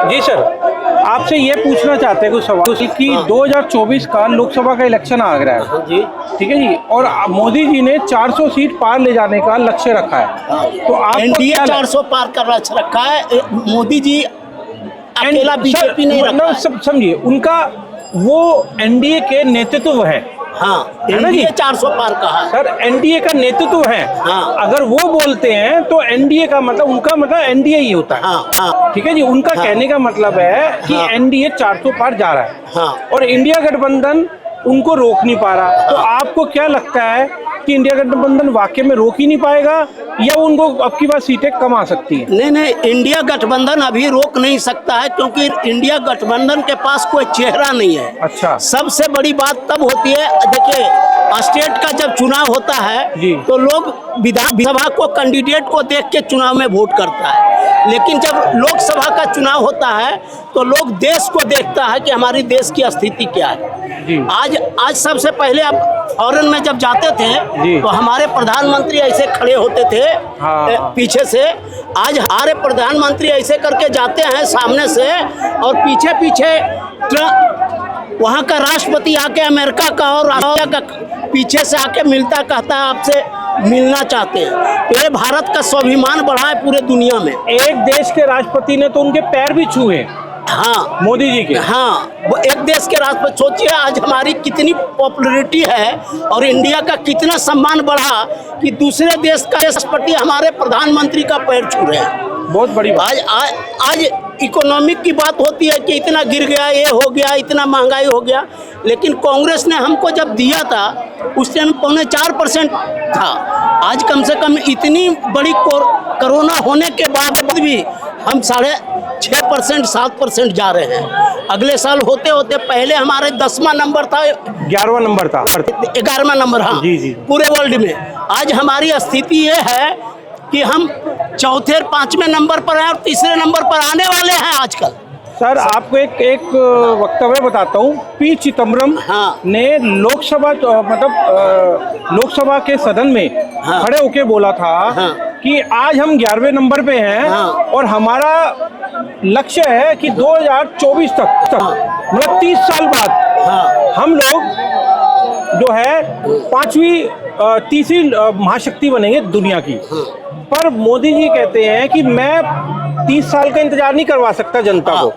जी sir, आपसे ये पूछना चाहते हैं कुछ सवाल कि 2024 का लोकसभा का इलेक्शन आ रहा है जी। ठीक है जी, और मोदी जी ने 400 सीट पार ले जाने का लक्ष्य रखा है, तो आप एनडीए 400 पार कर रखा है। मोदी जी अकेला बीजेपी नहीं रखा है। समझिए, उनका वो एनडीए के नेतृत्व है। हाँ, है ना जी? एनडीए 400 पार का है सर, एनडीए का नेतृत्व है। हाँ। अगर वो बोलते हैं तो एनडीए का मतलब, उनका मतलब एनडीए ही होता है। हाँ, हाँ। ठीक है जी, उनका कहने का मतलब है कि हाँ। एनडीए 400 पार जा रहा है। हाँ। और इंडिया गठबंधन उनको रोक नहीं पा रहा। तो आपको क्या लगता है कि इंडिया गठबंधन वाकई में रोक ही नहीं पाएगा, या उनको अब की बार सीटें कम आ सकती है? नहीं, इंडिया गठबंधन अभी रोक नहीं सकता है, क्योंकि इंडिया गठबंधन के पास कोई चेहरा नहीं है। अच्छा। सबसे बड़ी बात तब होती है, देखिए स्टेट का जब चुनाव होता है तो लोग विधानसभा को कैंडिडेट को देख के चुनाव में वोट करता है, लेकिन जब लोकसभा का चुनाव होता है तो लोग देश को देखता है कि हमारी देश की स्थिति क्या है। आज सबसे पहले अब फॉरेन में जब जाते थे तो हमारे प्रधानमंत्री ऐसे खड़े होते थे पीछे से। आज हमारे प्रधानमंत्री ऐसे करके जाते हैं सामने से, और पीछे पीछे वहाँ का राष्ट्रपति आके अमेरिका का और राष्ट्रपति का पीछे से आके मिलता, कहता है आपसे मिलना चाहते हैं। तो ये भारत का स्वाभिमान बढ़ा है पूरे दुनिया में। एक देश के राष्ट्रपति ने तो उनके पैर भी छुए। हाँ, मोदी जी के। हाँ, वो एक देश के राष्ट्रपति। सोचिए आज हमारी कितनी पॉपुलैरिटी है और इंडिया का कितना सम्मान बढ़ा कि दूसरे देश का राष्ट्रपति हमारे प्रधानमंत्री का पैर छू रहे हैं। बहुत बड़ी बात। आज इकोनॉमिक की बात होती है कि इतना गिर गया, ये हो गया, इतना महंगाई हो गया, लेकिन कांग्रेस ने हमको जब दिया था उस टाइम 4.25% था। आज कम से कम इतनी बड़ी कोरोना होने के बाद भी हम 6.5% 7% जा रहे हैं। अगले साल होते होते पहले हमारे 10वां नंबर था, 11वां नंबर था, 11वां नंबर। हाँ जी, पूरे वर्ल्ड में। आज हमारी स्थिति ये है कि हम चौथे 5वें नंबर पर हैं और तीसरे नंबर पर आने वाले हैं आजकल। सर, आपको एक वक्तव्य बताता हूँ। पी चिदम्बरम ने लोकसभा लोकसभा के सदन में खड़े होके बोला था कि आज हम 11वें नंबर पे हैं और हमारा लक्ष्य है कि 2024 तक मतलब 30 साल बाद हम लोग जो है तीसरी महाशक्ति बनेंगे दुनिया की। पर मोदी जी कहते हैं कि मैं 30 साल का इंतजार नहीं करवा सकता जनता को,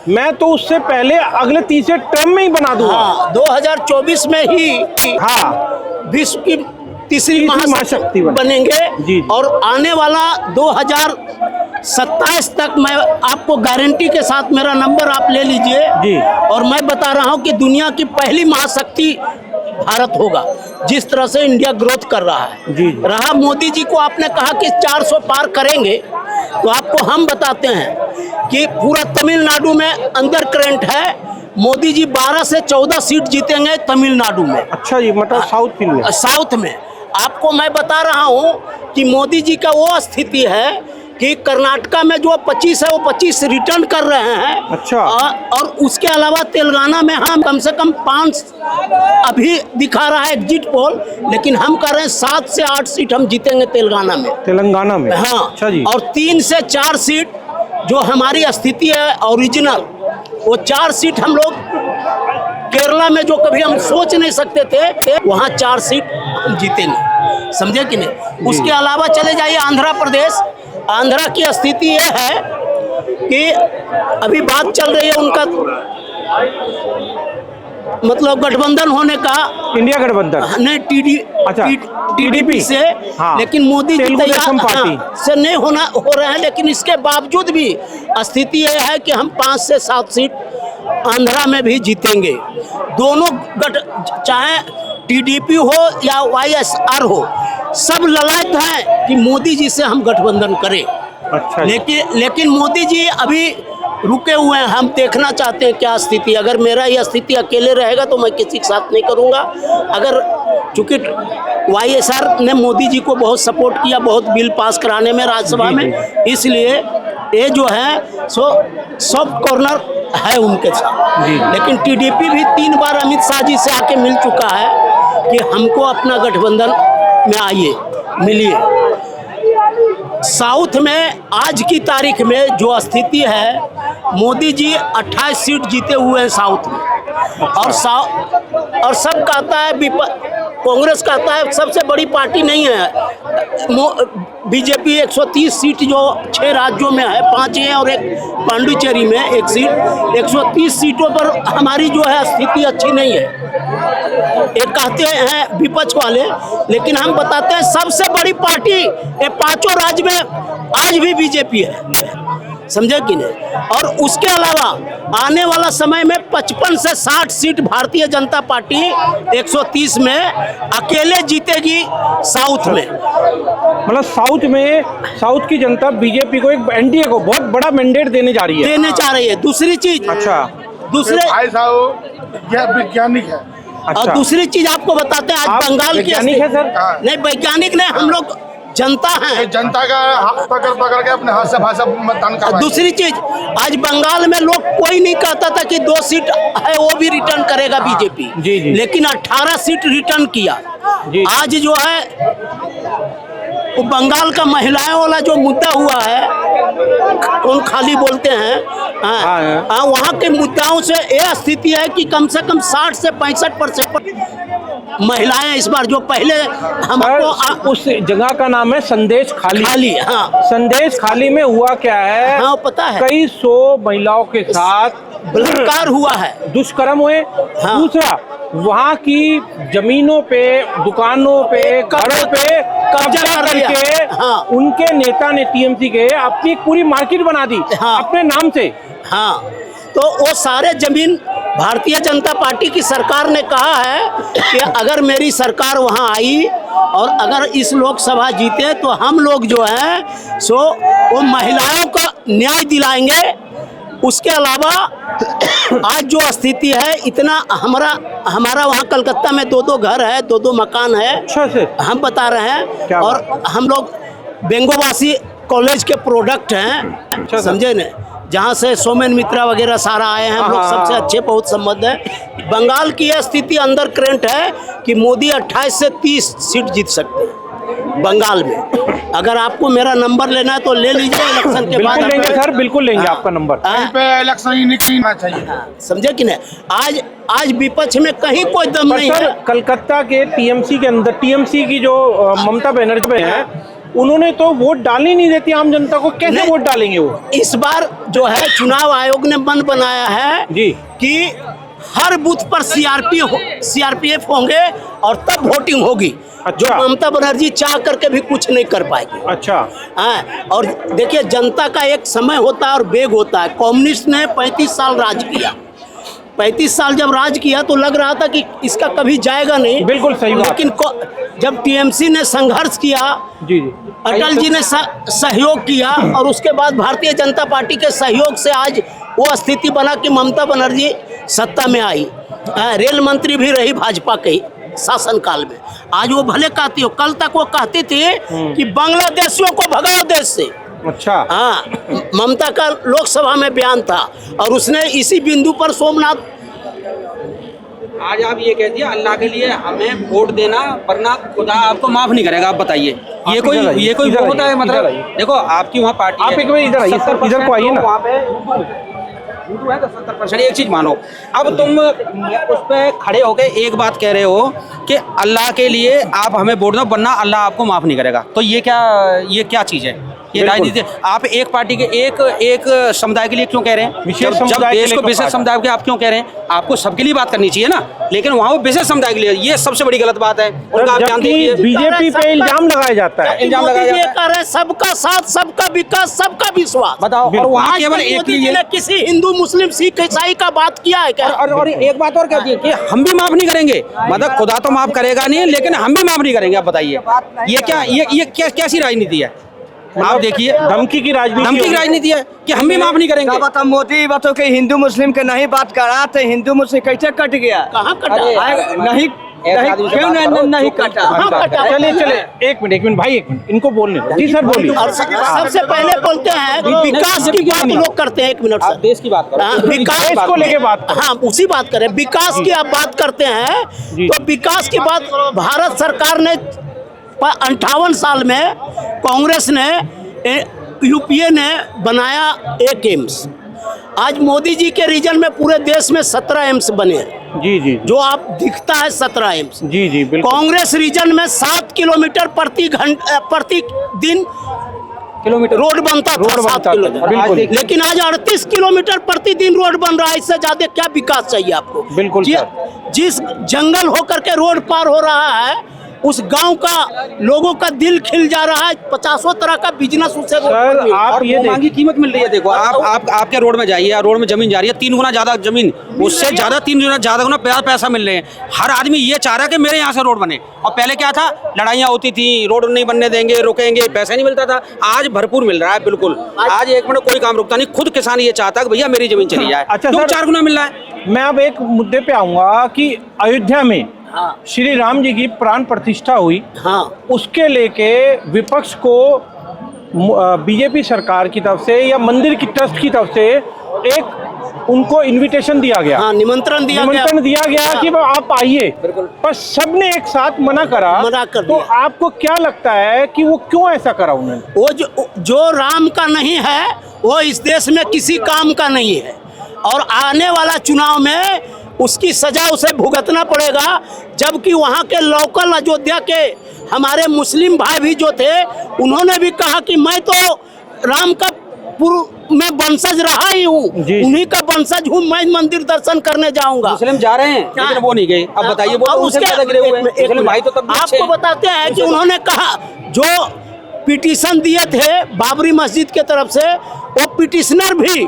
मैं तो उससे पहले अगले तीसरे टर्म में ही बना दूंगा। 2024 में ही विश्व की तीसरी महाशक्ति बनेंगे। और आने वाला 2027 तक मैं आपको गारंटी के साथ, मेरा नंबर आप ले लीजिए, और मैं बता रहा हूं कि दुनिया की पहली महाशक्ति भारत होगा, जिस तरह से इंडिया ग्रोथ कर रहा है। रहा मोदी जी को आपने कहा कि 400 पार करेंगे, तो आपको हम बताते हैं कि पूरा तमिलनाडु में अंडर करंट है। मोदी जी 12 से 14 सीट जीतेंगे तमिलनाडु में। अच्छा जी, मतलब साउथ में आपको मैं बता रहा हूं कि मोदी जी का वो स्थिति है कि कर्नाटका में जो 25 है वो 25 रिटर्न कर रहे हैं। अच्छा। और उसके अलावा तेलंगाना में हम कम से कम 5 अभी दिखा रहा है एग्जिट पोल, लेकिन हम कर रहे हैं 7 से 8 सीट हम जीतेंगे तेलंगाना में। हाँ। अच्छा जी। और 3 से 4 सीट जो हमारी स्थिति है ओरिजिनल, वो 4 सीट हम लोग केरला में जो कभी हम सोच नहीं सकते थे, वहाँ 4 सीट हम जीतेंगे। समझे कि नहीं? उसके अलावा चले जाइए आंध्र प्रदेश। आंध्रा की स्थिति ये है कि अभी बात चल रही है उनका मतलब गठबंधन होने का, इंडिया गठबंधन नहीं टीडीपी से। लेकिन मोदी जी तैयार से नहीं हो रहे हैं, लेकिन इसके बावजूद भी स्थिति यह है कि हम 5 से 7 सीट आंध्रा में भी जीतेंगे। दोनों चाहे टीडीपी हो या वाईएसआर हो, सब ललायत हैं कि मोदी जी से हम गठबंधन करें। अच्छा। लेकिन मोदी जी अभी रुके हुए हैं। हम देखना चाहते हैं क्या स्थिति। अगर मेरा यह स्थिति अकेले रहेगा तो मैं किसी के साथ नहीं करूंगा। अगर चूंकि वाईएसआर ने मोदी जी को बहुत सपोर्ट किया, बहुत बिल पास कराने में राज्यसभा में, इसलिए ये जो है सॉफ्ट कॉर्नर है उनके साथ। लेकिन टीडीपी भी 3 बार अमित शाह जी से आके मिल चुका है कि हमको अपना गठबंधन में आइए, मिलिए। साउथ में आज की तारीख में जो स्थिति है मोदी जी 28 सीट जीते हुए हैं साउथ में, और सब कहता है कांग्रेस कहता है सबसे बड़ी पार्टी नहीं है। बीजेपी 130 सीट जो 6 राज्यों में है, 5 हैं और एक पांडिचेरी में 1 सीट, 130 सीटों पर हमारी जो है स्थिति अच्छी नहीं है, एक कहते हैं विपक्ष वाले। लेकिन हम बताते हैं सबसे बड़ी पार्टी ये 5 राज्य में आज भी बीजेपी है, समझे कि नहीं। और उसके अलावा आने वाला समय में 55 से 60 सीट भारतीय जनता पार्टी 130 में अकेले जीतेगी साउथ में। मतलब साउथ की जनता बीजेपी को, एक एनडीए को बहुत बड़ा मैंडेट देने जा रही है। दूसरी चीज, अच्छा, भाई साहब यह वैज्ञानिक है। अच्छा। और दूसरी चीज आपको बताते हैं, आज बंगाल की वैज्ञानिक है सर? नहीं, वैज्ञानिक नहीं, हम लोग जनता है, जनता का हाथ पकड़ के अपने हाथ से भाषा मतदान करवाएंगे। दूसरी चीज, आज बंगाल में लोग कोई नहीं कहता था कि 2 सीट है वो भी रिटर्न करेगा बीजेपी, जी। लेकिन 18 सीट रिटर्न किया। आज जो है वो बंगाल का महिलाओं वाला जो मुद्दा हुआ है, कौन खाली बोलते हैं, वहाँ के मुद्दाओं से यह स्थिति है कि कम से कम 60 से 65% महिलाएं इस बार, जो पहले हमको उस जगह का नाम है संदेश खाली। हाँ, संदेश खाली में हुआ क्या है, हाँ पता है, कई 100 महिलाओं के साथ बलात्कार हुआ है, दुष्कर्म हुए। हाँ। दूसरा, वहाँ की जमीनों पे, दुकानों पे, घरों पे कब्जा करके हाँ। उनके नेता ने टीएमसी के अपनी पूरी मार्केट बना दी, हाँ। अपने नाम से। हाँ, तो वो सारे जमीन भारतीय जनता पार्टी की सरकार ने कहा है कि अगर मेरी सरकार वहाँ आई और अगर इस लोकसभा जीते तो हम लोग जो है सो वो महिलाओं का न्याय दिलाएंगे। उसके अलावा आज जो स्थिति है, इतना हमारा वहाँ कलकत्ता में 2-2 घर है, 2-2 मकान है। अच्छा से हम बता रहे हैं, और हम लोग बेंगोवासी कॉलेज के प्रोडक्ट हैं, समझे न, जहाँ से सोमेन मित्रा वगैरह सारा आए हैं, हम लोग सबसे अच्छे बहुत संबंध है। बंगाल की यह स्थिति अंदर करंट है कि मोदी 28 से 30 सीट जीत सकते हैं बंगाल में। अगर आपको मेरा नंबर लेना है तो ले लीजिए, इलेक्शन के बाद। बिल्कुल लेंगे सर, बिल्कुल लेंगे आपका नंबर। इलेक्शन ही निकलना चाहिए, समझे कि नहीं। आज विपक्ष में कहीं कोई दम नहीं है। कलकत्ता के टीएमसी के अंदर, टीएमसी की जो ममता बनर्जी है, उन्होंने तो वोट डालने नहीं देती आम जनता को, कैसे वोट डालेंगे वो? इस बार जो है चुनाव आयोग ने मन बनाया है जी कि हर बूथ पर सीआरपीएफ होंगे और तब वोटिंग होगी। अच्छा। जो ममता बनर्जी चाह करके भी कुछ नहीं कर पाएगी। अच्छा। और देखिए, जनता का एक समय होता है और वेग होता है। कम्युनिस्ट ने 35 साल राज किया, 35 साल जब राज किया तो लग रहा था कि इसका कभी जाएगा नहीं। बिल्कुल सही बात। लेकिन जब टीएमसी ने संघर्ष किया, जी, अटल जी ने सहयोग किया, और उसके बाद भारतीय जनता पार्टी के सहयोग से आज वो स्थिति बना कि ममता बनर्जी सत्ता में आई। रेल मंत्री भी रही भाजपा के शासन काल में। आज वो भले कहती हो, कल तक वो कहती थी कि बांग्लादेशियों को भगाओ देश से। अच्छा। हाँ, ममता का लोकसभा में बयान था, और उसने इसी बिंदु पर सोमनाथ, आज आप ये कहती है अल्लाह के लिए हमें वोट देना, वरना खुदा आपको माफ नहीं करेगा। आप बताइए, ये कोई वो होता है? मतलब देखो, आपकी वहाँ पार्टी, आप एक बार इधर आइए, इधर को आइए ना। वहाँ पे हिंदू है तो 70%। एक चीज मानो, अब तुम उस पर खड़े होके एक बात कह रहे हो कि अल्लाह के लिए आप हमें वोट दो, वरना अल्लाह आपको माफ नहीं करेगा। तो ये क्या चीज है? ये राजनीति। आप एक पार्टी के एक समुदाय के लिए क्यों कह रहे हैं? विशेष जब समुदाय देश को विशेष समुदाय के आप क्यों कह रहे हैं? आपको सबके लिए बात करनी चाहिए ना, लेकिन वहाँ वो विशेष समुदाय के लिए, ये सबसे बड़ी गलत बात है। उनका आप जानते हैं, बीजेपी पे इल्जाम लगाया जाता है, इल्जाम लगाया जाता है, सबका साथ, सबका विकास, सबका विश्वास। बताओ, और वहाँ केवल एक ने किसी हिंदू, मुस्लिम, सिख, ईसाई का बात किया है क्या? और एक बात और कहती है कि हम भी माफ नहीं करेंगे। मतलब खुदा तो माफ करेगा नहीं, लेकिन हम भी माफ नहीं करेंगे। आप बताइए, ये कैसी राजनीति है? आप देखिए, धमकी की राजनीति है कि हम भी माफ नहीं करेंगे। बता, मोदी बातों के हिंदू मुस्लिम के नहीं बात करा तो हिंदू मुस्लिम कैसे कट गया? कहाँ कटा? नहीं क्यों नहीं कटा? चले एक मिनट भाई, एक मिनट इनको बोलने दो। जी सर बोलिए। और सबसे पहले बोलते हैं विकास की बात लोग करते हैं। 1 मिनट सर, देश की बात करें, विकास को लेके बात, हाँ उसी बात करें। विकास की आप बात करते हैं तो विकास की बात भारत सरकार ने 58 साल में, कांग्रेस ने, यूपीए ने बनाया एक एम्स, आज मोदी जी के रीजन में पूरे देश में 17 एम्स बने हैं, जी जी जो आप दिखता है 17 एम्स। जी जी बिल्कुल। कांग्रेस रीजन में 7 किलोमीटर प्रति दिन किलोमीटर रोड बनता था, 7 किलोमीटर, बिल्कुल। लेकिन आज 38 किलोमीटर प्रतिदिन रोड बन रहा है। इससे ज्यादा क्या विकास चाहिए आपको? बिल्कुल जिस जंगल होकर के रोड पार हो रहा है, उस गांव का लोगों का दिल खिल जा रहा है। 50 तरह का बिजनेस उससे सर आप ये महंगी कीमत मिल रही है। देखो आप आपके रोड में जाइए, रोड में जमीन जा रही है 3 गुना ज्यादा जमीन, उससे ज्यादा 3 गुना ज्यादा गुना पैसा मिल रहे हैं। हर आदमी ये चाह रहा है कि मेरे यहाँ से रोड बने। और पहले क्या था, लड़ाइयाँ होती थी, रोड नहीं बनने देंगे, रोकेंगे, पैसा नहीं मिलता था। आज भरपूर मिल रहा है, बिल्कुल। आज 1 मिनट कोई काम रुकता नहीं, खुद किसान ये चाहता है कि भैया मेरी जमीन चली जाए। अच्छा क्यों सर, 4 गुना मिल रहा है। मैं अब एक मुद्दे पे आऊंगा कि अयोध्या में श्री राम जी की प्राण प्रतिष्ठा हुई, उसके लेके विपक्ष को बीजेपी सरकार की तरफ से या मंदिर की ट्रस्ट की तरफ से एक उनको इनविटेशन दिया गया, निमंत्रण दिया गया कि वो आप आइए, पर सबने एक साथ मना कर तो दिया। आपको क्या लगता है कि वो क्यों ऐसा करा उन्होंने? वो जो राम का नहीं है वो इस देश में किसी काम का नहीं है, और आने वाला चुनाव में उसकी सजा उसे भुगतना पड़ेगा। जबकि वहाँ के लोकल अयोध्या के हमारे मुस्लिम भाई भी जो थे, उन्होंने भी कहा कि मैं तो राम का मैं वंशज रहा ही हूँ, उन्हीं का वंशज हूँ, मैं मंदिर दर्शन करने जाऊंगा। मुस्लिम जा रहे हैं लेकिन वो नहीं गए। अब बताइए, वो भाई तो तब आपको बताते हैं कि उन्होंने कहा, जो पिटीशन दिए थे बाबरी मस्जिद के तरफ से, वो पिटिशनर भी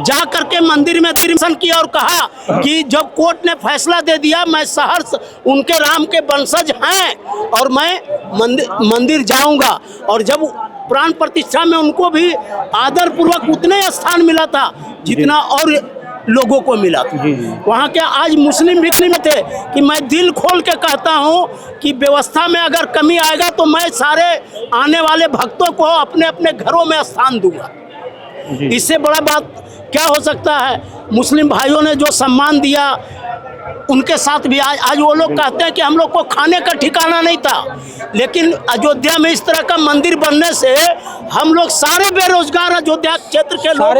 जा करके मंदिर में दर्शन किया और कहा कि जब कोर्ट ने फैसला दे दिया, मैं सहर्ष उनके राम के वंशज हैं और मैं मंदिर जाऊंगा। और जब प्राण प्रतिष्ठा में उनको भी आदर पूर्वक उतने स्थान मिला था जितना और लोगों को मिला था। वहाँ के आज मुस्लिम भी में थे कि मैं दिल खोल के कहता हूँ कि व्यवस्था में अगर कमी आएगा तो मैं सारे आने वाले भक्तों को अपने अपने घरों में स्थान दूंगा। इससे बड़ा बात क्या हो सकता है? मुस्लिम भाइयों ने जो सम्मान दिया, उनके साथ भी आज वो लोग कहते हैं कि हम लोग को खाने का ठिकाना नहीं था, लेकिन अयोध्या में इस तरह का मंदिर बनने से हम लोग सारे बेरोजगार अयोध्या क्षेत्र के लोग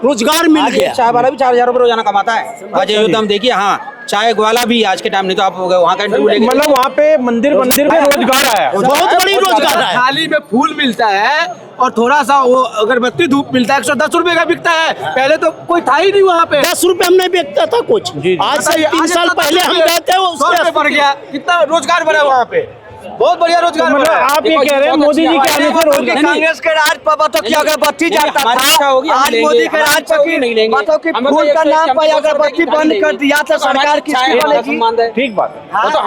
रोजगार मिल गया। चाय वाला भी 4000 रुपये रोजाना कमाता है आज अयोध्या में। देखिए, हाँ, चाय वाला भी आज के टाइम, नहीं तो आप वहाँ का इंटरव्यू लेंगे, मतलब वहाँ पे मंदिर में रोजगार आया, बहुत बड़ी रोजगार है। थाली में फूल मिलता है और थोड़ा सा वो अगरबत्ती धूप मिलता है, 110 रुपए का बिकता है। पहले तो कोई था ही नहीं वहाँ पे, 10 रुपए हम नहीं बेचता था कुछ। आज से 3 साल पहले हम गए थे, उससे बढ़ गया। कितना रोजगार बना वहाँ पे, बहुत बढ़िया रोजगार। मतलब आप ये कह रहे हैं मोदी जी के आने से रोजगार? कांग्रेस के राज पर बातों की अगरबत्ती जाता था, आज मोदी के राज पर बातों की फूल का नाम पर अगरबत्ती बंद कर दिया था सरकार। किसकी बनेगी? ठीक बात है।